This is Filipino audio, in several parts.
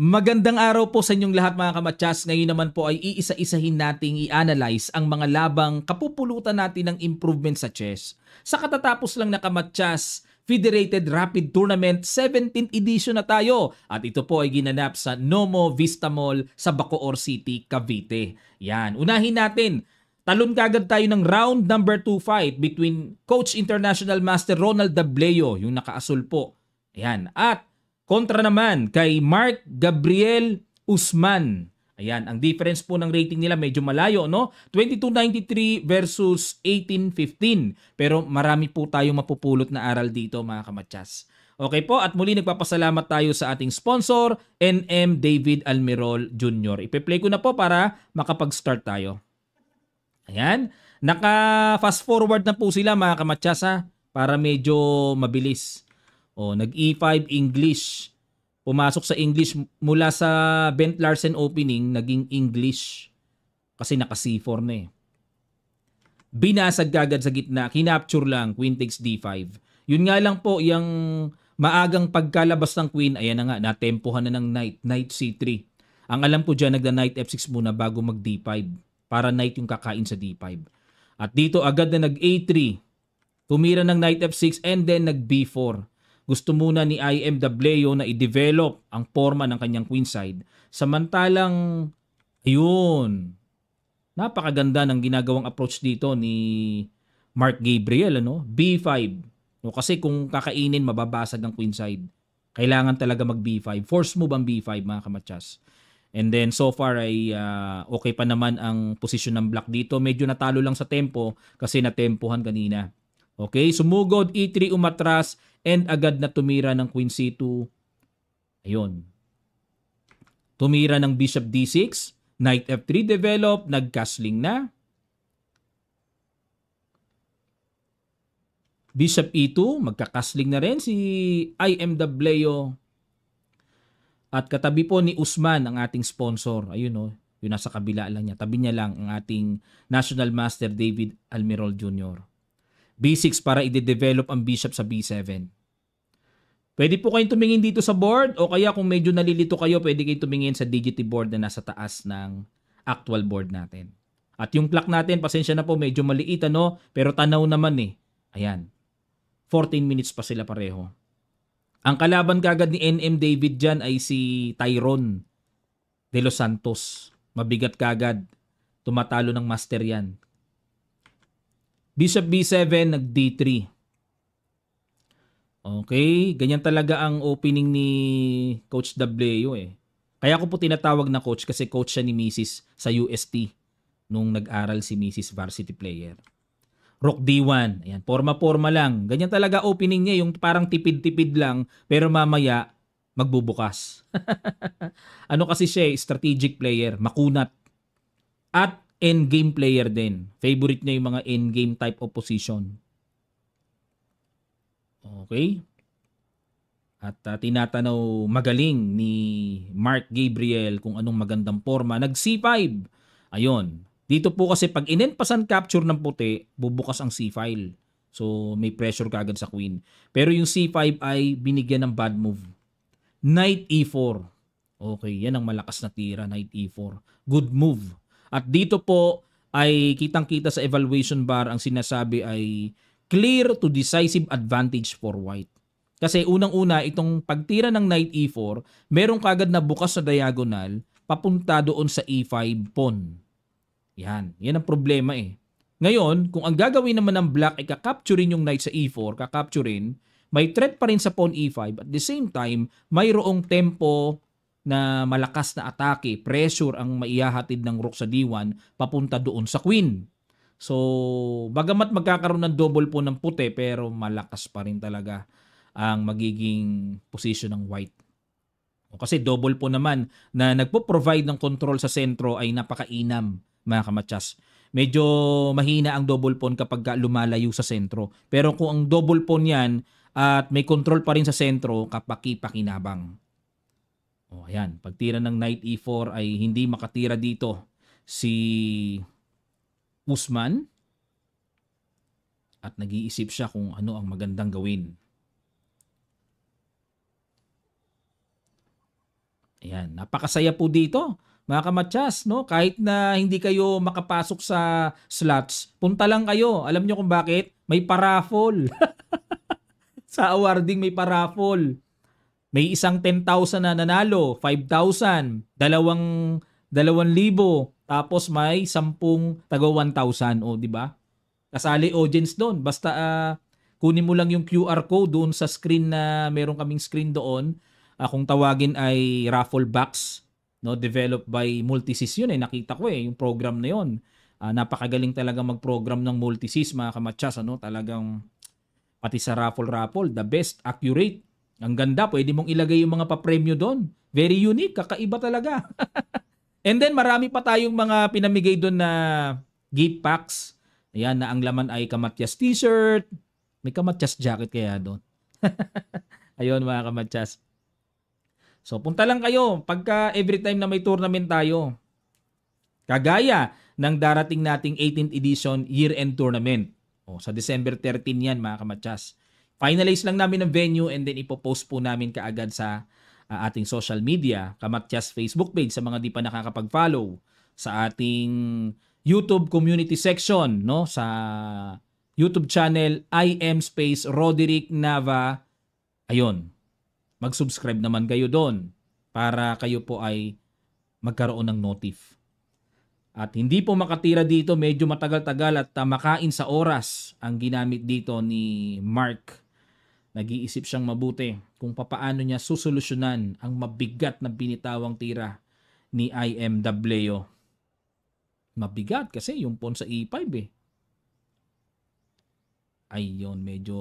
Magandang araw po sa inyong lahat mga kamatsas. Ngayon naman po ay iisa-isahin nating i-analyze ang mga labang kapupulutan natin ng improvement sa chess. Sa katatapos lang na kamatsas, Federated Rapid Tournament 17th edition na tayo at ito po ay ginanap sa Nomo Vista Mall sa Bacoor City, Cavite. Yan, unahin natin. Talon kagad tayo ng round number 2 fight between Coach International Master Ronald Dableo, yung nakaasul po. Yan, at kontra naman kay Mark Gabriel Usman. Ayan, ang difference po ng rating nila medyo malayo, no? 2293 versus 1815. Pero marami po tayong mapupulot na aral dito, mga kamatsas. Okay po, at muli nagpapasalamat tayo sa ating sponsor, NM David Almirol Jr. Ipe-play ko na po para makapag-start tayo. Ayan, naka-fast forward na po sila, mga kamatsas, ha? Para medyo mabilis. Nag E5 English. Pumasok sa English mula sa Bent Larsen opening, naging English. Kasi naka C4 na eh. Binasag kagad sa gitna, kinapture lang, Queen takes D5. Yun nga lang po, yung maagang pagkalabas ng Queen, ayan na nga, natempohan na ng Knight, Knight C3. Ang alam ko dyan, nagda-Knight F6 muna bago mag D5. Para Knight yung kakain sa D5. At dito agad na nag A3. Tumira ng Knight F6 and then nag B4. Gusto muna ni IM Dableo na i-develop ang forma ng kanyang queenside. Samantalang, ayun, napakaganda ng ginagawang approach dito ni Mark Gabriel, ano? B5. No, kasi kung kakainin, mababasag ang queenside. Kailangan talaga mag B5. Force move ang B5, mga kamatsas. And then so far ay okay pa naman ang posisyon ng black dito. Medyo natalo lang sa tempo kasi natempohan kanina. Okay, sumugod, E3 umatras, and agad na tumira ng Queen C2. Ayun. Tumira ng Bishop D6, Knight F3 develop, nag-castling na. Bishop E2, magka-castling na rin si IM Dableo. At katabi po ni Usman ang ating sponsor. Ayun o, yun nasa kabila lang niya. Tabi niya lang ang ating National Master David Almirol Jr. B6 para i-develop ang bishop sa B7. Pwede po kayong tumingin dito sa board o kaya kung medyo nalilito kayo, pwede kayong tumingin sa DGT board na nasa taas ng actual board natin. At yung clock natin, pasensya na po, medyo maliit ano, pero tanaw naman eh. Ayan. 14 minutes pa sila pareho. Ang kalaban kagad ni NM David dyan ay si Tyrone de los Santos. Mabigat kagad. Tumatalo ng master yan. Bishop B7, nag D3. Okay, ganyan talaga ang opening ni Coach Dableo eh. Kaya ko po tinatawag na coach kasi coach siya ni Mrs. sa UST nung nag-aral si Mrs. Varsity Player. Rook D1, ayan, forma-forma lang. Ganyan talaga opening niya, yung parang tipid-tipid lang pero mamaya magbubukas. Ano kasi siya, strategic player, makunat. At endgame player din. Favorite niya yung mga endgame type of position. Okay. At tinatanaw magaling ni Mark Gabriel kung anong magandang forma. Nag C5. Ayun. Dito po kasi pag inenpasan capture ng puti, bubukas ang C file. So may pressure kagad sa queen. Pero yung C5 ay binigyan ng bad move. Knight E4. Okay, yan ang malakas na tira. Knight E4. Good move. At dito po ay kitang-kita sa evaluation bar ang sinasabi ay clear to decisive advantage for white. Kasi unang-una itong pagtira ng Knight E4, merong kagad na bukas sa diagonal papunta doon sa E5 pawn. Yan ang problema eh. Ngayon, kung ang gagawin naman ng black ay kakapturin yung Knight sa E4, kakapturin, may threat pa rin sa pawn E5. At the same time, mayroong tempo na malakas na atake, pressure ang maihahatid ng rook sa D1 papunta doon sa queen. So, bagamat magkakaroon ng double po ng puti, pero malakas pa rin talaga ang magiging position ng white. Kasi double po naman na nagpo-provide ng control sa sentro ay napakainam, mga kamatsas. Medyo mahina ang double pawn kapag lumalayo sa sentro. Pero kung ang double pawn yan at may control pa rin sa sentro, kapaki-pakinabang. Ayan, pagtira ng Knight E4 ay hindi makatira dito si Usman at nag-iisip siya kung ano ang magandang gawin. Ayan, napakasaya po dito, mga kamatyas, no? Kahit na hindi kayo makapasok sa slots, punta lang kayo. Alam nyo kung bakit? May paraffol. Sa awarding may paraffol. May isang 10,000 na nanalo, 5,000, 2,000, tapos may 10 taga 1,000, o di ba? Kasali audience doon. Basta kunin mo lang yung QR code doon sa screen na meron kaming screen doon. Kung tawagin ay raffle box, no, developed by Multisys yun nakita ko yung program na yun. Napakagaling talaga mag-program ng Multisys, mga kamatyas, ano, talagang pati sa raffle, the best, accurate. Ang ganda, pwede mong ilagay yung mga papremyo doon. Very unique, kakaiba talaga. And then marami pa tayong mga pinamigay doon na gift packs. Ayan, na ang laman ay kamatyas t-shirt. May kamatyas jacket kaya doon. Ayun, mga kamatyas. So punta lang kayo pagka every time na may tournament tayo. Kagaya ng darating nating 18th edition year-end tournament. Sa December 13 yan, mga kamatyas. Finalize lang namin ang venue and then ipopost po namin kaagad sa ating social media, Kamatyas Facebook page sa mga di pa nakakapag-follow, sa ating YouTube community section, no, sa YouTube channel IM Space Roderick Nava. Ayun. Mag-subscribe naman kayo doon para kayo po ay magkaroon ng notif. At hindi po makatira dito, medyo matagal-tagal at makain sa oras ang ginamit dito ni Mark. Nag-iisip siyang mabuti kung papaano niya susolusyonan ang mabigat na binitawang tira ni IM Dableo. Mabigat kasi yung pawn sa E5 Ayun, medyo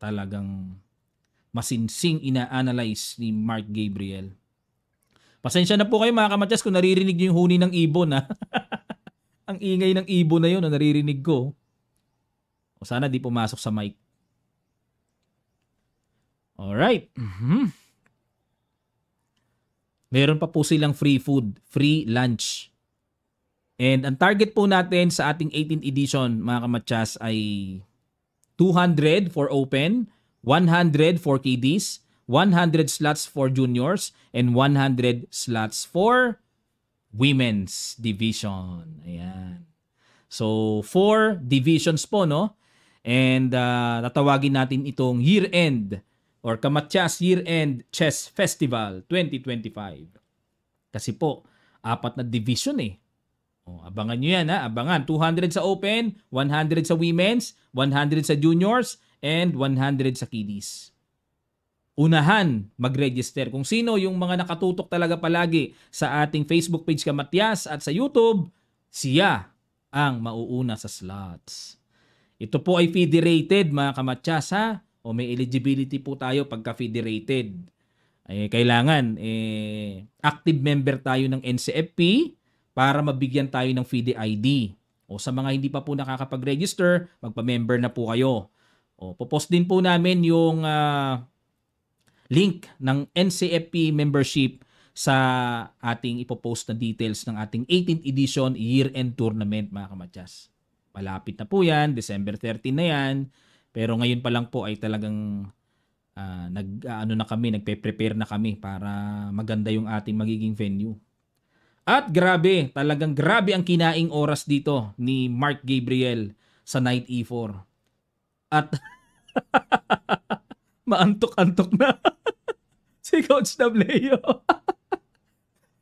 talagang masinsing ina-analyze ni Mark Gabriel. Pasensya na po kayo, mga kamatyas, kung naririnig niyo yung huni ng ibon. Ang ingay ng ibon na yun, naririnig ko. O sana di pumasok sa mic. Alright. Meron pa po silang free food, free lunch. And ang target po natin sa ating 18th edition, mga kamatyas, ay 200 for open, 100 for kiddies, 100 slots for juniors, and 100 slots for women's division. Ayan. So, 4 divisions po, no? And tatawagin natin itong year-end or Kamatyas Year-End Chess Festival 2025. Kasi po, 4 na division abangan nyo yan, Abangan. 200 sa open, 100 sa women's, 100 sa juniors, and 100 sa kiddies. Unahan mag-register. Kung sino yung mga nakatutok talaga palagi sa ating Facebook page Kamatyas at sa YouTube, siya ang mauuna sa slots. Ito po ay federated, mga kamatyas, o may eligibility po tayo pagka federated. Kailangan active member tayo ng NCFP para mabigyan tayo ng FIDE ID. O sa mga hindi pa po nakakapag-register, magpa-member na po kayo. Popost din po namin yung link ng NCFP membership sa ating ipopost na details ng ating 18th edition year-end tournament, mga kamatyas. Malapit na po yan, December 13 na yan. Pero ngayon pa lang po ay talagang nagpe-prepare na kami para maganda yung ating magiging venue. At grabe, talagang grabe ang kinaing oras dito ni Mark Gabriel sa Knight E4. At maantok-antok na si Coach Dableo.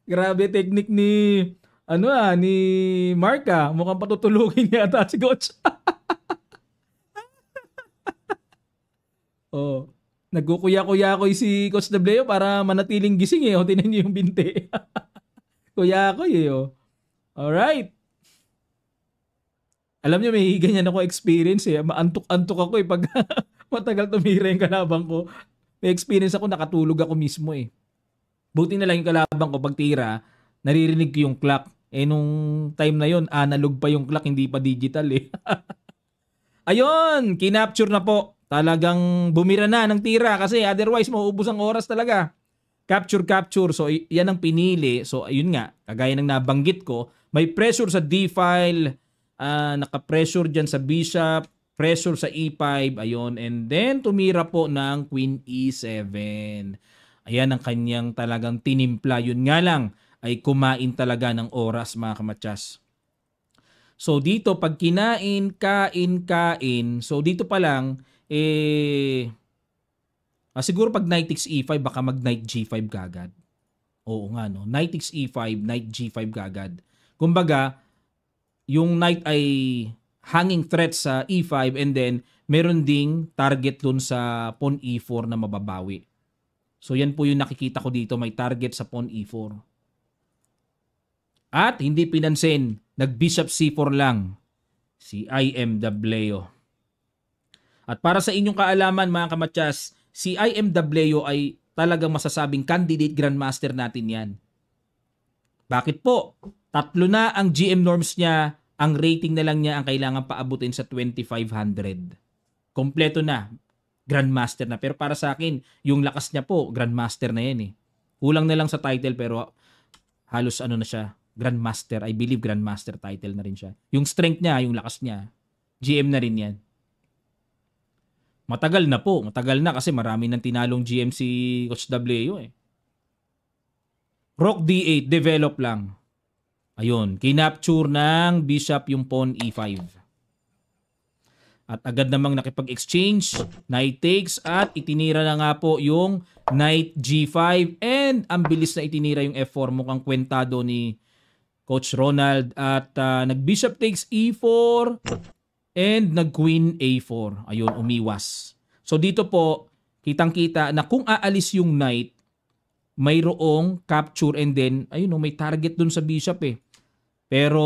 Grabe technique ni ni Mark Mukhang patutulugin yata si Coach. Nagkukuya-kuya-koy si Coach Dableo para manatiling gising Tinan niyo yung binte. Kuya-koy Alright. Alam niyo, may ganyan ako experience Maantok-antok ako pag matagal tumira yung kalabang ko. May experience ako, nakatulog ako mismo Buti na lang yung kalabang ko pag tira, naririnig ko yung clock. Nung time na yon analog pa yung clock, hindi pa digital Ayun, kinapture na po. Talagang bumira na ng tira kasi otherwise mauubos ang oras talaga. Capture. So yan ang pinili. So ayun nga, kagaya ng nabanggit ko, may pressure sa D-file, naka-pressure dyan sa bishop, pressure sa E5, ayun. And then tumira po ng Queen E7. Ayan ang kanyang talagang tinimpla. Yun nga lang ay kumain talaga ng oras mga kamatsas. So dito pag kinain, kain, so dito pa lang siguro pag knight takes e5 baka mag knight g5 kagad. Oo nga no, knight takes e5, knight g5 kagad. Kumbaga, yung knight ay hanging threat sa e5 and then meron ding target dun sa pawn e4 na mababawi. So yan po yung nakikita ko dito, may target sa pawn e4. At hindi pinansin, nag-bishop c4 lang si IM Dableo. At para sa inyong kaalaman mga kamatsas, si IM Dableo ay talagang masasabing candidate grandmaster natin yan. Bakit po? 3 na ang GM norms niya, ang rating na lang niya ang kailangan paabutin sa 2,500. Kompleto na, grandmaster na. Pero para sa akin, yung lakas niya po, grandmaster na yan eh. Kulang na lang sa title pero halos ano na siya, grandmaster. I believe grandmaster title na rin siya. Yung strength niya, yung lakas niya, GM na rin yan. Matagal na po. Matagal na kasi marami nang tinalong GM si Coach Dableo eh. Rook D8, develop lang. Ayun, kinapture ng bishop yung pawn E5. At agad namang nakipag-exchange, knight takes at itinira na nga po yung knight G5 and ang bilis na itinira yung F4. Mukhang kwentado ni Coach Ronald at nag-bishop takes E4 and nag-queen A4. Ayun, umiwas. So dito po, kitang-kita na kung aalis yung knight, mayroong capture and then, ayun may target dun sa bishop eh. Pero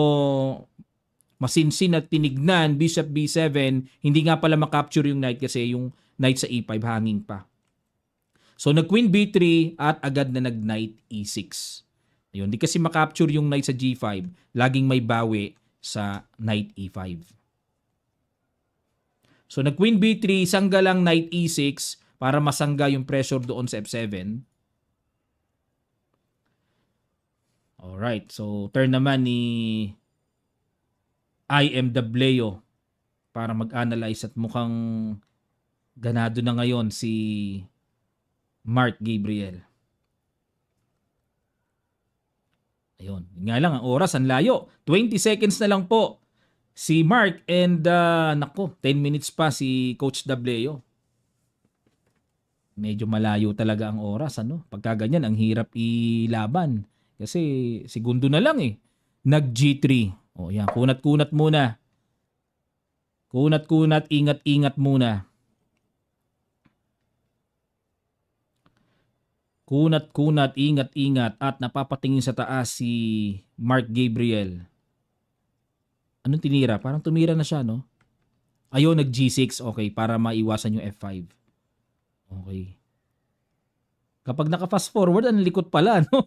masinsin at tinignan, bishop B7, hindi nga pala makapture yung knight kasi yung knight sa E5 hanging pa. So nag-queen B3 at agad na nag-knight E6. Ayun, di kasi makapture yung knight sa G5, laging may bawi sa knight E5. So nag-queen B3, sangga lang knight E6 para masangga yung pressure doon sa F7. Alright, so turn naman ni IM Dableo para mag-analyze at mukhang ganado na ngayon si Mark Gabriel. Ayun, nga lang ang oras, ang layo. 20 seconds na lang po si Mark and 10 minutes pa si Coach Dableo. Medyo malayo talaga ang oras, ano? Pagka ganyan, ang hirap ilaban. Kasi segundo na lang eh. Nag G3. O yan, kunat-kunat muna. Kunat-kunat, ingat-ingat muna. Kunat-kunat, ingat-ingat at napapatingin sa taas si Mark Gabriel. Anong tinira? Parang tumira na siya, no? Ayun, nag G6. Okay, para maiwasan yung F5. Okay. Kapag naka-fast forward, ang likot pala, no?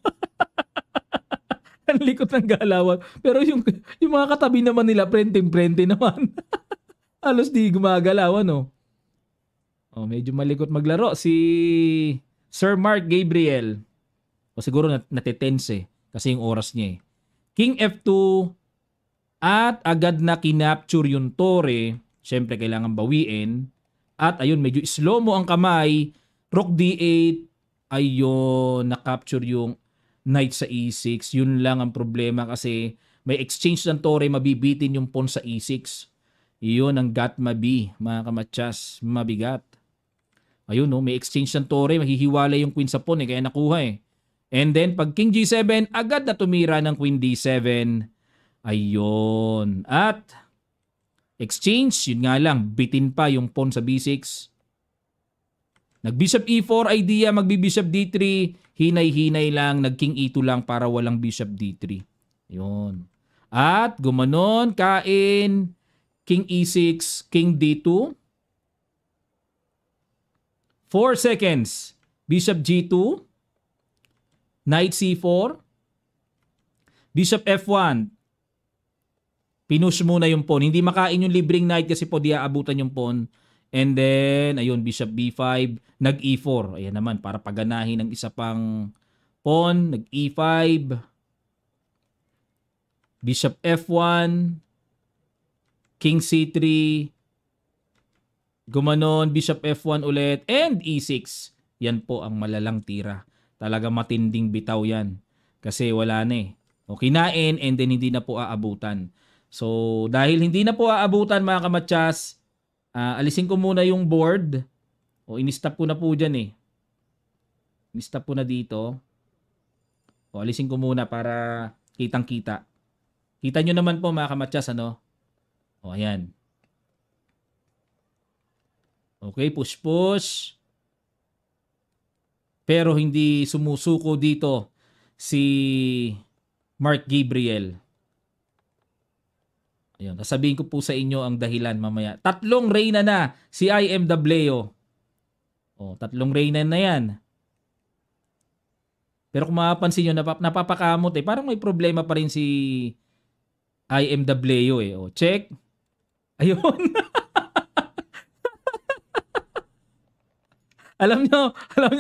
Ang likot ng galawan. Pero yung mga katabi naman nila, prente naman. Halos di gumagalaw, no? Oh, medyo malikot maglaro si Sir Mark Gabriel. O siguro natitense eh, kasi yung oras niya eh. King F2 at agad na kinapture yung tore. Siyempre kailangan bawiin. At ayun, medyo slow mo ang kamay. Rook D8. Ayun, na-capture yung knight sa E6. Yun lang ang problema kasi may exchange ng tore, mabibitin yung pawn sa E6. Yun ang gatma B, mga kamatsas. Mabigat. Ayun, no, may exchange ng tore, mahihiwalay yung queen sa pawn kaya nakuha eh. And then, pag king G7, agad na tumira ng queen D7. Ayun. At exchange, yun nga lang, bitin pa yung pawn sa B6. Nag-bishop E4 idea, magbi-bishop D3, hinay-hinay lang, nag-king E2 lang para walang bishop D3. Yun. At gumanon, kain, king E6, king D2. 4 seconds. Bishop G2, knight C4, bishop F1. Pinush muna yung pawn. Hindi makain yung libreng knight kasi po di aabutan yung pawn. And then, ayun, bishop B5, nag-E4. Ayan naman, para paganahin ng isa pang pawn, nag-E5. Bishop F1, king C3, gumanon, bishop F1 ulit, and E6. yan po ang malalang tira. Talaga matinding bitaw yan. Kasi wala na eh. O kinain and then hindi na po aabutan. So dahil hindi na po aabutan mga kamatsas, alisin ko muna yung board. O in-stop ko na po dyan eh. In-stop ko na dito. O alisin ko muna para kitang-kita. Kita nyo naman po mga kamatsas, ano? O ayan. Okay, push. Pero hindi sumusuko dito si Mark Gabriel. Ayun, sasabihin ko po sa inyo ang dahilan mamaya. 3 reyna na si IMW. O, 3 reyna na yan. Pero kung mapapansin nyo, napapakamot eh. Parang may problema pa rin si IMW eh. O, check. Ayun. alam nyo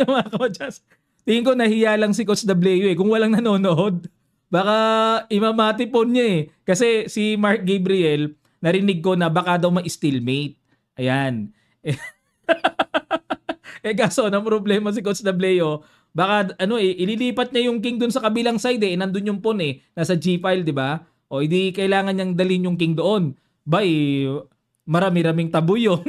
mga kamatsas, tingin ko nahiya lang si Coach W eh. Kung walang nanonood, baka imamati po niya eh. Kasi si Mark Gabriel, narinig ko na baka daw ma-stillmate. Ayan. Kaso na problema si Coach W, baka ililipat niya yung king dun sa kabilang side eh. Nandun yung pawn eh. Nasa G-file, di ba? O hindi kailangan niyang dalhin yung king doon. Marami-raming taboy yun.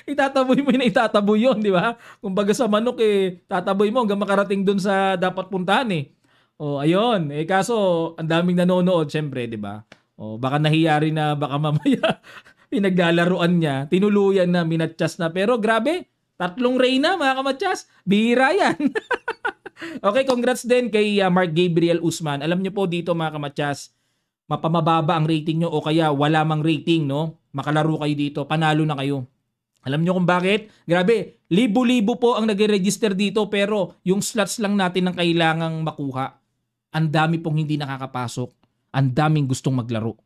Itataboy mo yun, itataboy yun, di ba? Kung baga sa manok eh, tataboy mo hanggang makarating dun sa dapat puntahan eh. O ayun, kaso ang daming nanonood syempre, di ba? O baka nahiya rin na baka mamaya pinaglalaruan niya, tinuluyan na, minatchas na. Pero grabe, 3 reyna mga kamatsas, bihira yan. Okay, congrats din kay Mark Gabriel Usman. Alam niyo po dito mga kamatsas, mapamababa ang rating nyo o kaya wala mang rating, no? Makalaro kayo dito, panalo na kayo. Alam nyo kung bakit? Grabe, libo-libo po ang nag-register dito pero yung slots lang natin ang kailangang makuha. Ang dami pong hindi nakakapasok. Ang daming gustong maglaro.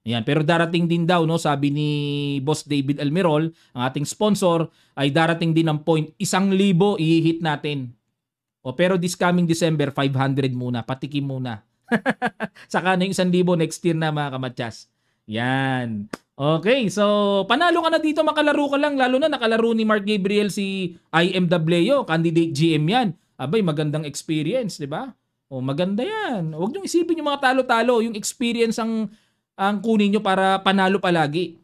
Ayan, pero darating din daw, no, sabi ni Boss David Almirol, ang ating sponsor, ay darating din ang point, 1,000 i-hit natin. Pero this coming December, 500 muna, patikim muna. Saka na yung 1,000 next year na mga kamatsas. Yan. Okay, so panalo ka na dito, makalaro ka lang, lalo na nakalaro ni Mark Gabriel si IMW, candidate GM yan. Abay, magandang experience, di ba? O maganda yan. Huwag niyong isipin yung mga talo-talo, yung experience ang kunin nyo para panalo palagi.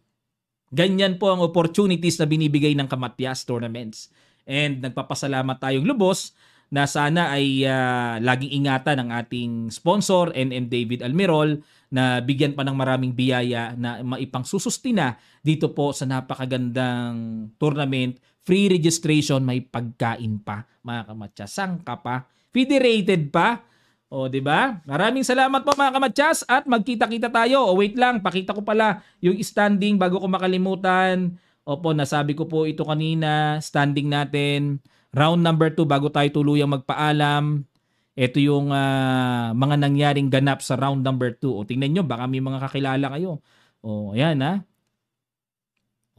Ganyan po ang opportunities na binibigay ng Kamatyas Tournaments. And nagpapasalamat tayong lubos na sana ay laging ingatan ng ating sponsor, NM David Almirol, na bigyan pa ng maraming biyaya na maipang susustina dito po sa napakagandang tournament. Free registration, may pagkain pa, mga kamatsas. Sangka pa, federated pa. O, di ba? Maraming salamat po mga kamatsas at magkita-kita tayo. O, wait lang, pakita ko pala yung standing bago ko makalimutan. Opo, nasabi ko po ito kanina, standing natin. Round number 2 bago tayo tuluyang magpaalam. Ito yung mga nangyaring ganap sa round number 2. O tingnan nyo, baka may mga kakilala kayo. O ayan ha.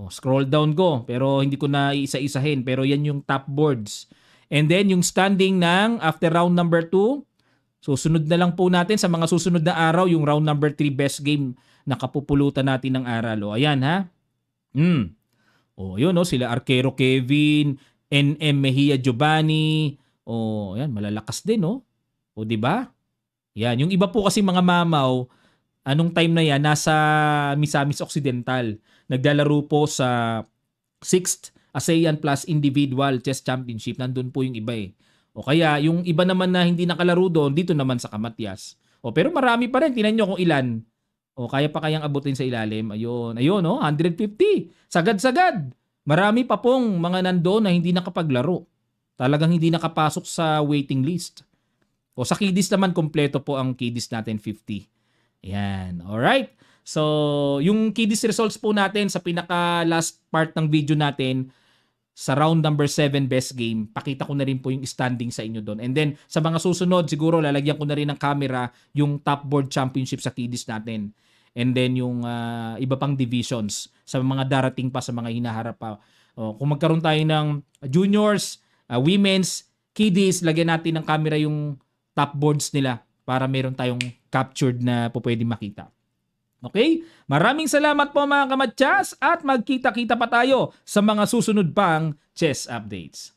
O, scroll down ko pero hindi ko na isa-isahin. Pero yan yung top boards. And then yung standing ng after round number 2. Susunod na lang po natin sa mga susunod na araw yung round number 3 best game na kapupulutan natin ng aral. O ayan ha. O yun o, sila Arquero Kevin, NM Mejia Giovanni. O ayan, malalakas din o. O di ba? Yan, yung iba po kasi mga mamaw, anong time na yan nasa Misamis Occidental. Naglalaro po sa 6th ASEAN Plus Individual Chess Championship. Nandun po yung iba eh. O kaya yung iba naman na hindi nakalaro doon, dito naman sa Kamatyas. O pero marami pa rin, tingnan nyo kung ilan. O kaya pa kayang abutin sa ilalim. Ayun oh, 150. Sagad-sagad. Marami pa pong mga nandoon na hindi nakapaglaro. Talagang hindi nakapasok sa waiting list. O sa kiddies naman, kompleto po ang kiddies natin, 50. Yan. Alright. So, yung kiddies results po natin sa pinaka last part ng video natin, sa round number 7 best game, pakita ko na rin po yung standing sa inyo doon. And then, sa mga susunod, siguro lalagyan ko na rin ng camera yung top board championship sa kiddies natin. And then, yung iba pang divisions sa mga darating pa, sa mga hinaharap pa. Kung magkaroon tayo ng juniors, women's, kiddies, lagyan natin ng camera yung top boards nila para meron tayong captured na po pwede makita. Okay? Maraming salamat po mga kamatyas at magkita-kita pa tayo sa mga susunod pang chess updates.